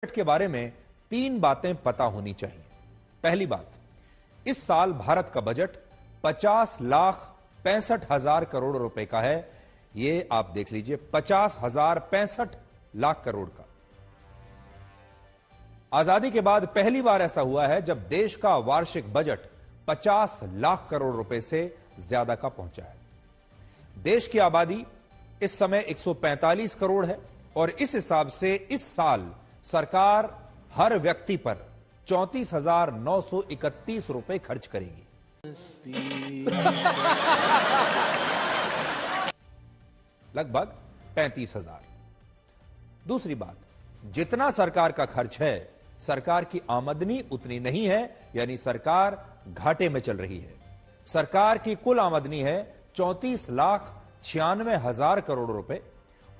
Budget के बारे में 3 बातें पता होनी चाहिए। पहली बात, इस साल भारत का बजट 50,65,000 करोड़ रुपए का है। यह आप देख लीजिए, 50,65 करोड़ का। आजादी के बाद पहली बार ऐसा हुआ है जब देश का वार्षिक बजट 50 लाख करोड़ रुपए से ज्यादा का पहुंचा है। देश की आबादी इस समय 145 करोड़ है और इस हिसाब से इस साल सरकार हर व्यक्ति पर 34,931 रुपए खर्च करेगी। लगभग 35,000। दूसरी बात, जितना सरकार का खर्च है, सरकार की आमदनी उतनी नहीं है, यानी सरकार घाटे में चल रही है। सरकार की कुल आमदनी है 34,96,000 करोड़ रुपए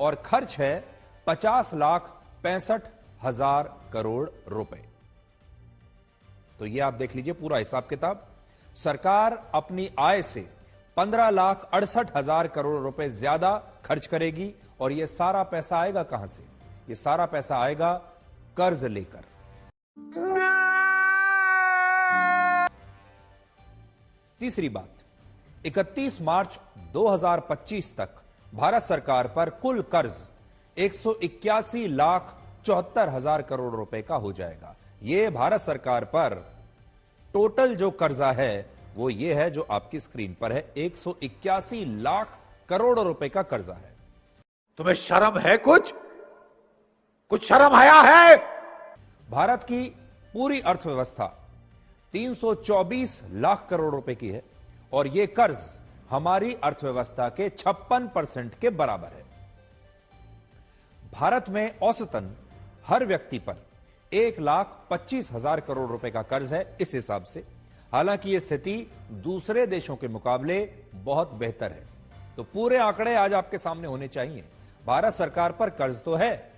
और खर्च है 50,65,000 करोड़ रुपए। तो यह आप देख लीजिए पूरा हिसाब किताब। सरकार अपनी आय से 15,68,000 करोड़ रुपए ज्यादा खर्च करेगी और यह सारा पैसा आएगा कहां से? यह सारा पैसा आएगा कर्ज लेकर। तीसरी बात, 31 मार्च 2025 तक भारत सरकार पर कुल कर्ज 181,74,000 करोड़ रुपए का हो जाएगा। यह भारत सरकार पर टोटल जो कर्जा है वो ये है जो आपकी स्क्रीन पर है। 181 लाख करोड़ रुपए का कर्जा है। तुम्हें शर्म है? कुछ शर्म आया है? भारत की पूरी अर्थव्यवस्था 324 लाख करोड़ रुपए की है और यह कर्ज हमारी अर्थव्यवस्था के 56% के बराबर है। भारत में औसतन हर व्यक्ति पर 1,25,000 करोड़ रुपए का कर्ज है इस हिसाब से। हालांकि यह स्थिति दूसरे देशों के मुकाबले बहुत बेहतर है। तो पूरे आंकड़े आज आपके सामने होने चाहिए। भारत सरकार पर कर्ज तो है,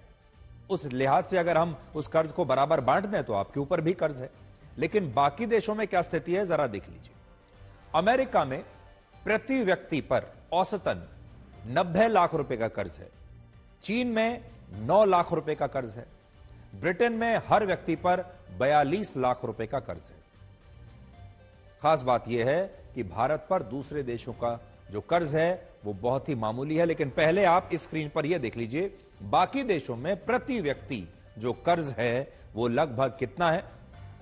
उस लिहाज से अगर हम उस कर्ज को बराबर बांट दें तो आपके ऊपर भी कर्ज है। लेकिन बाकी देशों में क्या स्थिति है जरा देख लीजिए। अमेरिका में प्रति व्यक्ति पर औसतन 90 लाख रुपए का कर्ज है। चीन में 9 लाख रुपए का कर्ज है। ब्रिटेन में हर व्यक्ति पर 42 लाख रुपए का कर्ज है। खास बात यह है कि भारत पर दूसरे देशों का जो कर्ज है वो बहुत ही मामूली है। लेकिन पहले आप इस स्क्रीन पर यह देख लीजिए, बाकी देशों में प्रति व्यक्ति जो कर्ज है वो लगभग कितना है,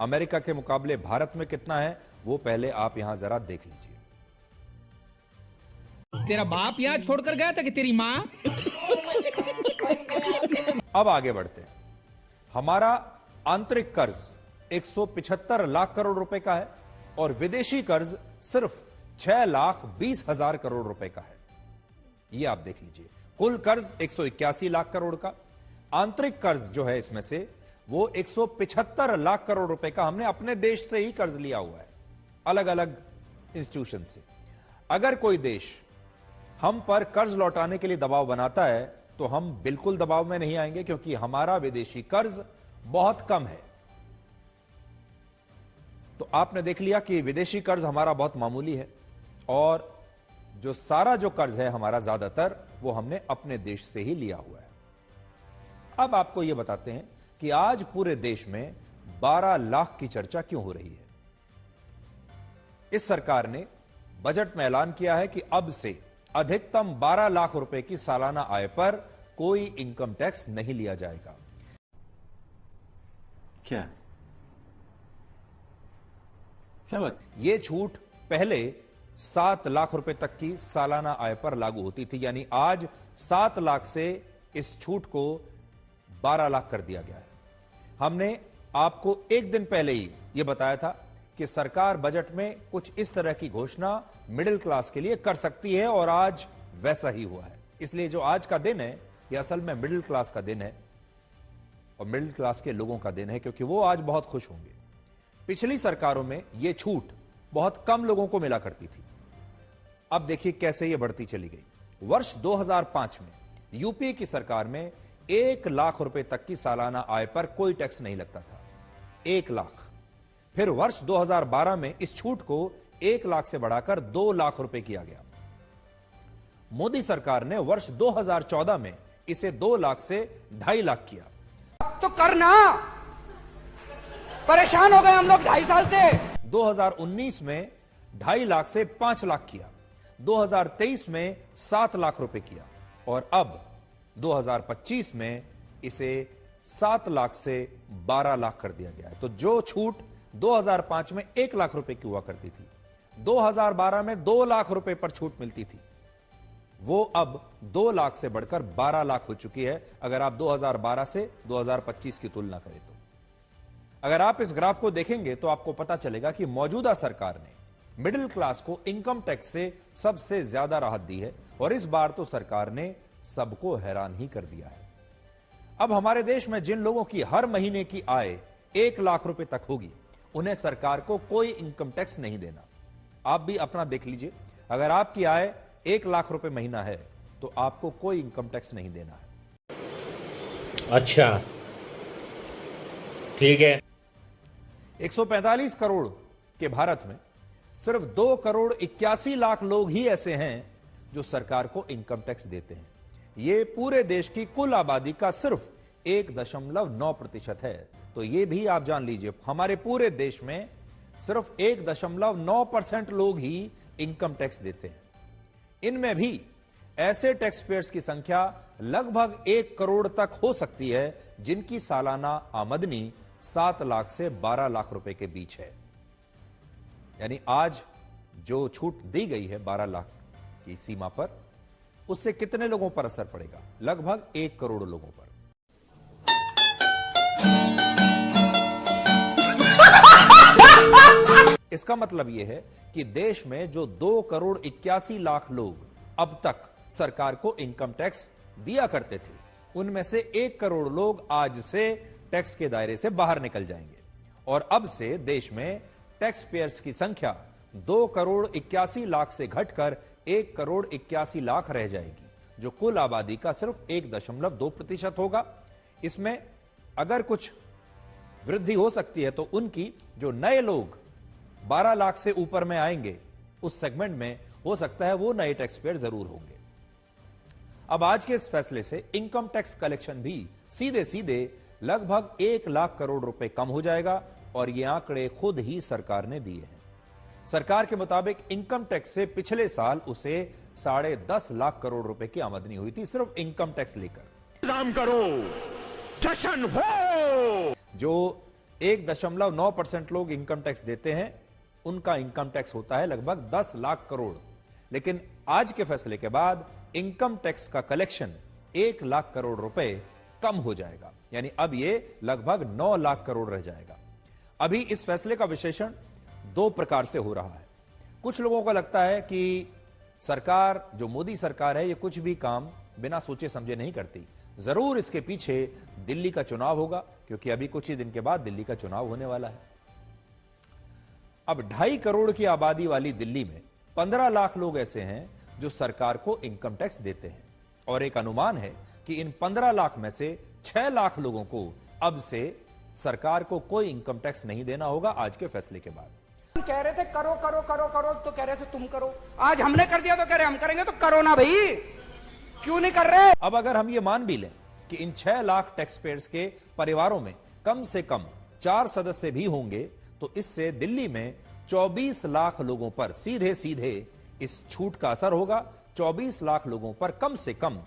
अमेरिका के मुकाबले भारत में कितना है, वो पहले आप यहां जरा देख लीजिए। तेरा बाप यहां छोड़कर गया था कि तेरी मां? अब आगे बढ़ते हैं। हमारा आंतरिक कर्ज 175 लाख करोड़ रुपए का है और विदेशी कर्ज सिर्फ 6,20,000 करोड़ रुपए का है। यह आप देख लीजिए, कुल कर्ज 181 लाख करोड़ का। आंतरिक कर्ज जो है इसमें से वो 175 लाख करोड़ रुपए का हमने अपने देश से ही कर्ज लिया हुआ है, अलग अलग इंस्टीट्यूशन से। अगर कोई देश हम पर कर्ज लौटाने के लिए दबाव बनाता है तो हम बिल्कुल दबाव में नहीं आएंगे, क्योंकि हमारा विदेशी कर्ज बहुत कम है। तो आपने देख लिया कि विदेशी कर्ज हमारा बहुत मामूली है और जो सारा जो कर्ज है हमारा ज्यादातर वो हमने अपने देश से ही लिया हुआ है। अब आपको यह बताते हैं कि आज पूरे देश में 12 लाख की चर्चा क्यों हो रही है। इस सरकार ने बजट में ऐलान किया है कि अब से अधिकतम 12 लाख रुपए की सालाना आय पर कोई इनकम टैक्स नहीं लिया जाएगा। क्या बात? यह छूट पहले 7 लाख रुपए तक की सालाना आय पर लागू होती थी, यानी आज 7 लाख से इस छूट को 12 लाख कर दिया गया है। हमने आपको एक दिन पहले ही यह बताया था कि सरकार बजट में कुछ इस तरह की घोषणा मिडिल क्लास के लिए कर सकती है और आज वैसा ही हुआ है। इसलिए जो आज का दिन है यह असल में मिडिल क्लास का दिन है और मिडिल क्लास के लोगों का दिन है, क्योंकि वो आज बहुत खुश होंगे। पिछली सरकारों में यह छूट बहुत कम लोगों को मिला करती थी। अब देखिए कैसे यह बढ़ती चली गई। वर्ष 2005 में यूपीए की सरकार में 1 लाख रुपए तक की सालाना आय पर कोई टैक्स नहीं लगता था, 1 लाख। फिर वर्ष 2012 में इस छूट को 1 लाख से बढ़ाकर 2 लाख रुपए किया गया। मोदी सरकार ने वर्ष 2014 में इसे 2 लाख से 2.5 लाख किया। तो करना। परेशान हो गए हम लोग 2.5 साल से। 2019 में 2.5 लाख से 5 लाख किया, 2023 में 7 लाख रुपए किया और अब 2025 में इसे 7 लाख से 12 लाख कर दिया गया है। तो जो छूट 2005 में 1 लाख रुपए की हुआ करती थी, 2012 में 2 लाख रुपए पर छूट मिलती थी, वो अब 2 लाख से बढ़कर 12 लाख हो चुकी है अगर आप 2012 से 2025 की तुलना करें तो। अगर आप इस ग्राफ को देखेंगे तो आपको पता चलेगा कि मौजूदा सरकार ने मिडिल क्लास को इनकम टैक्स से सबसे ज्यादा राहत दी है और इस बार तो सरकार ने सबको हैरान ही कर दिया है। अब हमारे देश में जिन लोगों की हर महीने की आय 1 लाख रुपए तक होगी, उन्हें सरकार को कोई इनकम टैक्स नहीं देना। आप भी अपना देख लीजिए, अगर आपकी आय 1 लाख रुपए महीना है तो आपको कोई इनकम टैक्स नहीं देना है। अच्छा, ठीक है। 145 करोड़ के भारत में सिर्फ 2 करोड़ 81 लाख लोग ही ऐसे हैं जो सरकार को इनकम टैक्स देते हैं। यह पूरे देश की कुल आबादी का सिर्फ 1.9% है। तो यह भी आप जान लीजिए, हमारे पूरे देश में सिर्फ 1.9% लोग ही इनकम टैक्स देते हैं। इनमें भी ऐसे टैक्स पेयर्स की संख्या लगभग 1 करोड़ तक हो सकती है जिनकी सालाना आमदनी 7 लाख से 12 लाख रुपए के बीच है। यानी आज जो छूट दी गई है 12 लाख की सीमा पर, उससे कितने लोगों पर असर पड़ेगा? लगभग 1 करोड़ लोगों पर। इसका मतलब यह है कि देश में जो 2 करोड़ 81 लाख लोग अब तक सरकार को इनकम टैक्स दिया करते थे, उनमें से 1 करोड़ लोग आज से टैक्स के दायरे से बाहर निकल जाएंगे और अब से देश में टैक्स पेयर्स की संख्या 2 करोड़ 81 लाख से घटकर 1 करोड़ 81 लाख रह जाएगी, जो कुल आबादी का सिर्फ 1.2% होगा। इसमें अगर कुछ वृद्धि हो सकती है तो उनकी जो नए लोग 12 लाख से ऊपर में आएंगे, उस सेगमेंट में हो सकता है वो नए टैक्स पेयर जरूर होंगे। अब आज के इस फैसले से इनकम टैक्स कलेक्शन भी सीधे सीधे लगभग 1 लाख करोड़ रुपए कम हो जाएगा और ये आंकड़े खुद ही सरकार ने दिए हैं। सरकार के मुताबिक इनकम टैक्स से पिछले साल उसे 10.5 लाख करोड़ रुपए की आमदनी हुई थी, सिर्फ इनकम टैक्स लेकर। काम करो, जश्न हो। जो 1.9% लोग इनकम टैक्स देते हैं, उनका इनकम टैक्स होता है लगभग 10 लाख करोड़। लेकिन आज के फैसले के बाद इनकम टैक्स का कलेक्शन 1 लाख करोड़ रुपए कम हो जाएगा, यानी अब यह लगभग 9 लाख करोड़ रह जाएगा। अभी इस फैसले का विश्लेषण 2 प्रकार से हो रहा है। कुछ लोगों को लगता है कि सरकार, जो मोदी सरकार है, ये कुछ भी काम बिना सोचे समझे नहीं करती, जरूर इसके पीछे दिल्ली का चुनाव होगा, क्योंकि अभी कुछ ही दिन के बाद दिल्ली का चुनाव होने वाला है। अब 2.5 करोड़ की आबादी वाली दिल्ली में 15 लाख लोग ऐसे हैं जो सरकार को इनकम टैक्स देते हैं और एक अनुमान है कि इन 15 लाख में से 6 लाख लोगों को अब से सरकार को कोई इनकम टैक्स नहीं देना होगा आज के फैसले के बाद। कह रहे थे करो करो करो करो, तो कह रहे थे तुम करो, आज हमने कर दिया तो कह रहे हम करेंगे, तो करो ना भाई, क्यों नहीं कर रहे? अब अगर हम ये मान भी लें कि इन 6 लाख टैक्स पेयर्स के परिवारों में कम से कम 4 सदस्य भी होंगे, तो इससे दिल्ली में 24 लाख लोगों पर सीधे सीधे इस छूट का असर होगा। 24 लाख लोगों पर कम से कम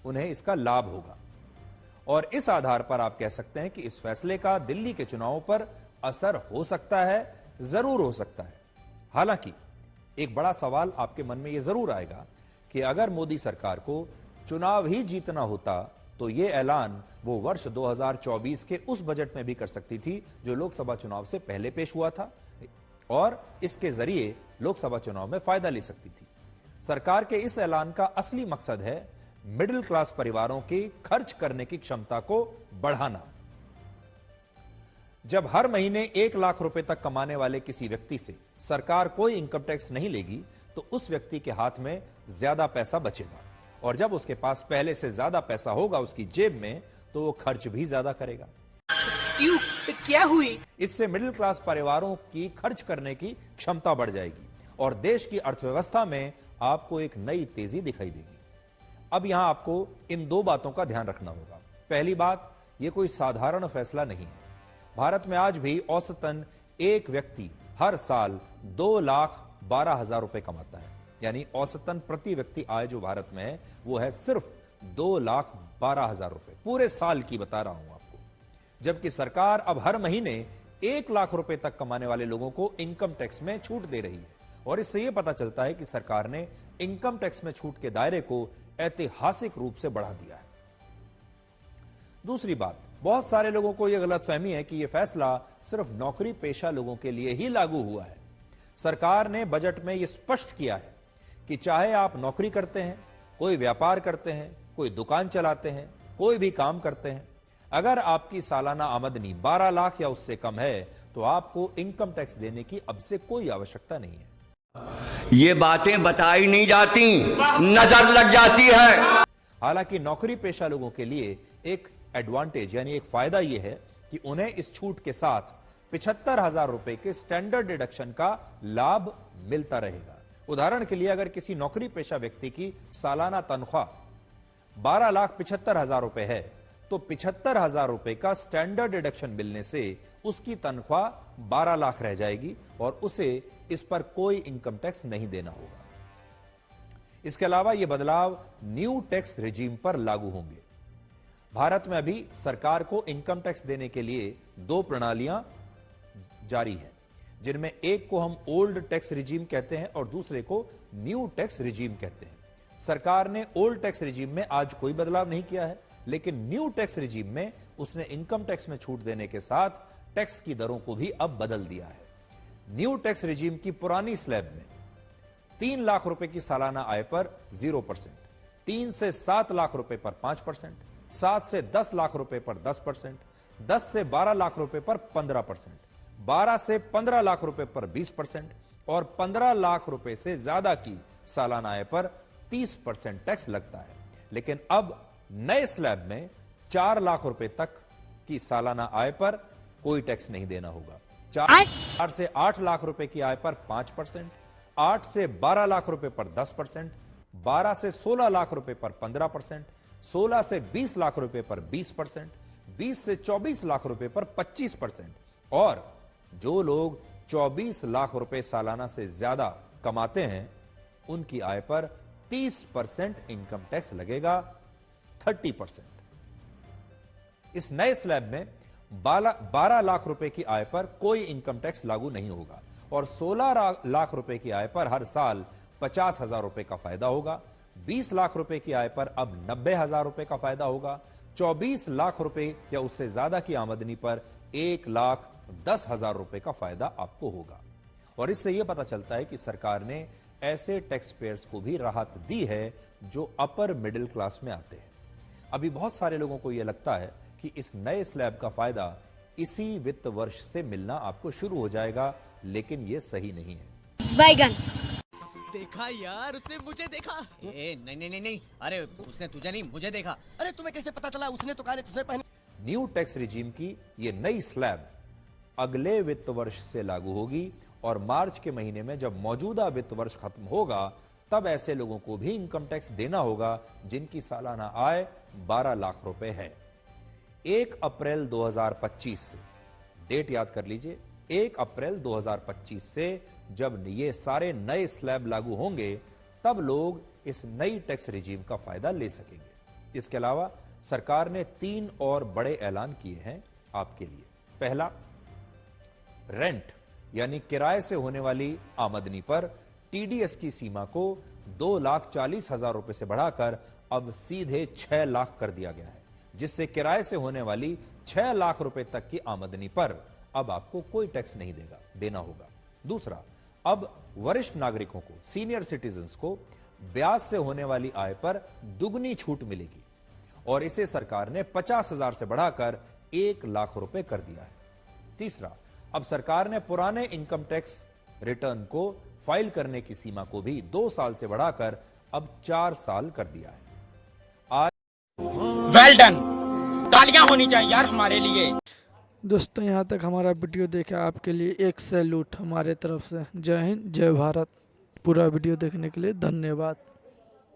उन्हें इसका लाभ होगा और इस आधार पर आप कह सकते हैं कि इस फैसले का दिल्ली के चुनावों पर असर हो सकता है, जरूर हो सकता है। हालांकि एक बड़ा सवाल आपके मन में यह जरूर आएगा कि अगर मोदी सरकार को चुनाव ही जीतना होता तो यह ऐलान वो वर्ष 2024 के उस बजट में भी कर सकती थी जो लोकसभा चुनाव से पहले पेश हुआ था और इसके जरिए लोकसभा चुनाव में फायदा ले सकती थी। सरकार के इस ऐलान का असली मकसद है मिडिल क्लास परिवारों की खर्च करने की क्षमता को बढ़ाना। जब हर महीने 1 लाख रुपए तक कमाने वाले किसी व्यक्ति से सरकार कोई इनकम टैक्स नहीं लेगी तो उस व्यक्ति के हाथ में ज्यादा पैसा बचेगा और जब उसके पास पहले से ज्यादा पैसा होगा उसकी जेब में, तो वो खर्च भी ज्यादा करेगा। क्यों? तो क्या हुई? इससे मिडिल क्लास परिवारों की खर्च करने की क्षमता बढ़ जाएगी और देश की अर्थव्यवस्था में आपको एक नई तेजी दिखाई देगी। अब यहां आपको इन 2 बातों का ध्यान रखना होगा। पहली बात, यह कोई साधारण फैसला नहीं है। भारत में आज भी औसतन एक व्यक्ति हर साल 2,12,000 रुपए कमाता है। यानी औसतन प्रति व्यक्ति आय जो भारत में है वो है सिर्फ 2,12,000 रुपए, पूरे साल की बता रहा हूं आपको। जबकि सरकार अब हर महीने 1 लाख रुपए तक कमाने वाले लोगों को इनकम टैक्स में छूट दे रही है। और इससे यह पता चलता है कि सरकार ने इनकम टैक्स में छूट के दायरे को ऐतिहासिक रूप से बढ़ा दिया है। दूसरी बात, बहुत सारे लोगों को यह गलतफहमी है कि यह फैसला सिर्फ नौकरी पेशा लोगों के लिए ही लागू हुआ है। सरकार ने बजट में यह स्पष्ट किया है कि चाहे आप नौकरी करते हैं, कोई व्यापार करते हैं, कोई दुकान चलाते हैं, कोई भी काम करते हैं, अगर आपकी सालाना आमदनी 12 लाख या उससे कम है तो आपको इनकम टैक्स देने की अब से कोई आवश्यकता नहीं है। ये बातें बताई नहीं जाती, नजर लग जाती है। हालांकि नौकरी पेशा लोगों के लिए एक एडवांटेज यानी एक फायदा यह है कि उन्हें इस छूट के साथ 75,000 रुपए के स्टैंडर्ड डिडक्शन का लाभ मिलता रहेगा। उदाहरण के लिए, अगर किसी नौकरी पेशा व्यक्ति की सालाना तनख्वाह 12,75,000 रुपए है तो 75,000 रुपए का स्टैंडर्ड डिडक्शन मिलने से उसकी तनख्वाह 12 लाख रह जाएगी और उसे इस पर कोई इनकम टैक्स नहीं देना होगा। इसके अलावा यह बदलाव न्यू टैक्स रिजीम पर लागू होंगे। भारत में अभी सरकार को इनकम टैक्स देने के लिए 2 प्रणालियां जारी हैं, जिनमें एक को हम ओल्ड टैक्स रिजीम कहते हैं और दूसरे को न्यू टैक्स रिजीम कहते हैं। सरकार ने ओल्ड टैक्स रिजीम में आज कोई बदलाव नहीं किया है, लेकिन न्यू टैक्स रिजीम में उसने इनकम टैक्स में छूट देने के साथ टैक्स की दरों को भी अब बदल दिया है। न्यू टैक्स रिजीम की पुरानी स्लैब में 3 लाख रुपए की सालाना आय पर 0%, 3 से 7 लाख रुपए पर 5%, 7 से 10 लाख रुपए पर 10%, 10 से 12 लाख रुपए पर 15%, 12 से 15 लाख रुपए पर 20% और 15 लाख रुपए से ज्यादा की सालाना आय पर 30% टैक्स लगता है। लेकिन अब नए स्लैब में 4 लाख रुपए तक की सालाना आय पर कोई टैक्स नहीं देना होगा। 4 से 8 लाख रुपए की आय पर 5%, 8 से 12 लाख रुपए पर 10%, 12 से 16 लाख रुपए पर 15%, 16 से 20 लाख रुपए पर 20%, 20 से 24 लाख रुपए पर 25% और जो लोग 24 लाख रुपए सालाना से ज्यादा कमाते हैं उनकी आय पर 30% इनकम टैक्स लगेगा, 30%। इस नए स्लैब में 12 लाख रुपए की आय पर कोई इनकम टैक्स लागू नहीं होगा और 16 लाख रुपए की आय पर हर साल 50,000 रुपए का फायदा होगा। 20 लाख रुपए की आय पर अब 90,000 रुपए का फायदा होगा। 24 लाख रुपए या उससे ज्यादा की आमदनी पर 1,10,000 रुपए का फायदा आपको होगा। और इससे यह पता चलता है कि सरकार ने ऐसे टैक्स पेयर्स को भी राहत दी है जो अपर मिडिल क्लास में आते हैं। अभी बहुत सारे लोगों को यह लगता है कि इस नए स्लैब का फायदा इसी वित्त वर्ष से मिलना आपको शुरू हो जाएगा, लेकिन यह सही नहीं है। बैगन देखा यार, उसने मुझे देखा। नहीं नहीं नहीं नहीं, अरे उसने तुझे नहीं मुझे देखा। अरे तुम्हें कैसे पता चला? उसने तो काले चश्मे पहने। न्यू टैक्स रिजीम की यह नई स्लैब अगले वित्त वर्ष से लागू होगी और मार्च के महीने में जब मौजूदा वित्त वर्ष खत्म होगा तब ऐसे लोगों को भी इनकम टैक्स देना होगा जिनकी सालाना आय 12 लाख रुपए है। 1 अप्रैल 2025 से, डेट याद कर लीजिए, 1 अप्रैल 2025 से जब ये सारे नए स्लैब लागू होंगे तब लोग इस नई टैक्स रिजीम का फायदा ले सकेंगे। इसके अलावा सरकार ने 3 और बड़े ऐलान किए हैं आपके लिए। पहला, रेंट यानी किराए से होने वाली आमदनी पर टीडीएस की सीमा को 2,40,000 रुपए से बढ़ाकर अब सीधे 6 लाख कर दिया गया है, जिससे किराए से होने वाली 6 लाख रुपए तक की आमदनी पर अब आपको कोई टैक्स नहीं देना होगा। दूसरा, अब वरिष्ठ नागरिकों को, सीनियर सिटीजन्स को ब्याज से होने वाली आय पर दुगनी छूट मिलेगी और इसे सरकार ने 50,000 से बढ़ाकर 1 लाख रुपए कर दिया है। तीसरा, अब सरकार ने पुराने इनकम टैक्स रिटर्न को फाइल करने की सीमा को भी 2 साल से बढ़ाकर अब 4 साल कर दिया है। वेल डन, तालियां होनी चाहिए यार हमारे लिए। दोस्तों, यहाँ तक हमारा वीडियो देखा, आपके लिए एक सैल्यूट हमारे तरफ से। जय हिंद, जय भारत। पूरा वीडियो देखने के लिए धन्यवाद।